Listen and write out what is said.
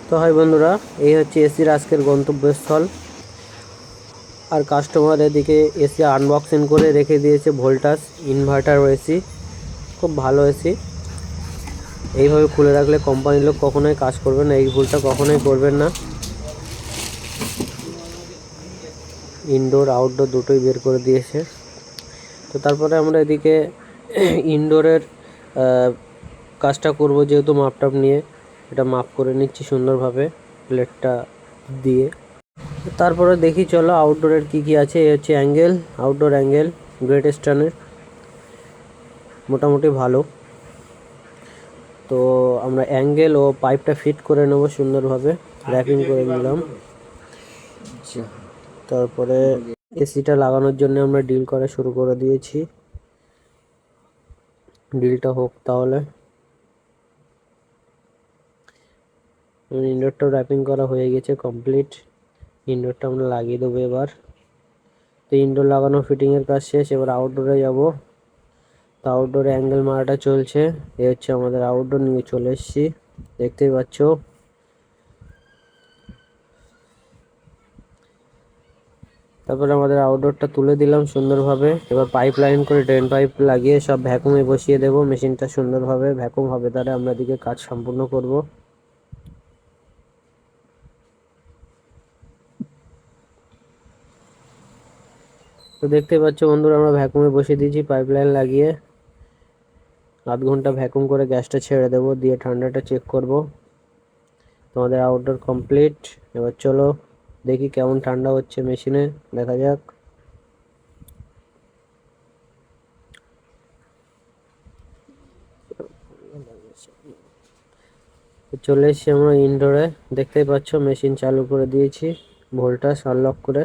তো হাই বন্ধুরা, এই হচ্ছে এসির আজকের গন্তব্যস্থল। আর কাস্টমার এদিকে এসি আনবক্সিং করে রেখে দিয়েছে। ভোল্টাস ইনভার্টার এসি, খুব ভালো এসি। এইভাবে খুলে রাখলে কোম্পানির লোক কখনোই কাজ করবে না, এই ভুলটা কখনোই করবেন না। ইনডোর আউটডোর দুটোই বের করে দিয়েছে। তো তারপরে আমরা এদিকে ইনডোরের কাজটা করব, যেহেতু মাপটাপ নিয়ে এটা মাপ করে নিচ্ছি সুন্দরভাবে প্লেটটা দিয়ে। তারপরে দেখি চলো আউটডোরের কি আছে। এই হচ্ছে অ্যাঙ্গেল, আউটডোর অ্যাঙ্গেল গ্রেট ইস্টার্নের, মোটামুটি ভালো। তো আমরা অ্যাঙ্গেল ও পাইপটা ফিট করে নেব সুন্দরভাবে, র্যাপিং করে নিলাম। তারপরে এসিটা লাগানোর জন্য আমরা ডিল করা শুরু করে দিয়েছি। ডিলটা হোক তাহলে। ইনডোরটাও র্যাপিং করা হয়ে গেছে, কমপ্লিট। ইনডোরটা আমরা লাগিয়ে দেবো এবার। তো ইনডোর লাগানো ফিটিংয়ের কাজ শেষ, এবার আউটডোরে যাব। তো আউটডোরে অ্যাঙ্গেল মারাটা চলছে। এ হচ্ছে আমাদের আউটডোর, নিয়ে চলে এসেছি, দেখতেই পাচ্ছ। তারপরে আমাদের আউটডোরটা তুলে দিলাম সুন্দরভাবে। এবার পাইপ লাইন করে ড্রেন পাইপ লাগিয়ে সব ভ্যাকুমে বসিয়ে দেব। মেশিনটা সুন্দরভাবে ভ্যাকুম হবে, তারা আমরা দিকে কাজ সম্পূর্ণ করব। তো দেখতে পাচ্ছ বন্ধুরা, আমরা ভ্যাকুমে বসিয়ে দিয়েছি পাইপ লাইন লাগিয়ে। আধ ঘন্টা ভ্যাকুম করে গ্যাসটা ছেড়ে দেবো, দিয়ে ঠান্ডাটা চেক করব। তোমাদের আউটডোর কমপ্লিট। এবার চলো দেখি কেমন ঠান্ডা হচ্ছে মেশিনে, দেখা যাক। চলে এসেছি আমরা ইনডোরে, দেখতেই পাচ্ছ মেশিন চালু করে দিয়েছি, ভোল্টেজ আনলক করে।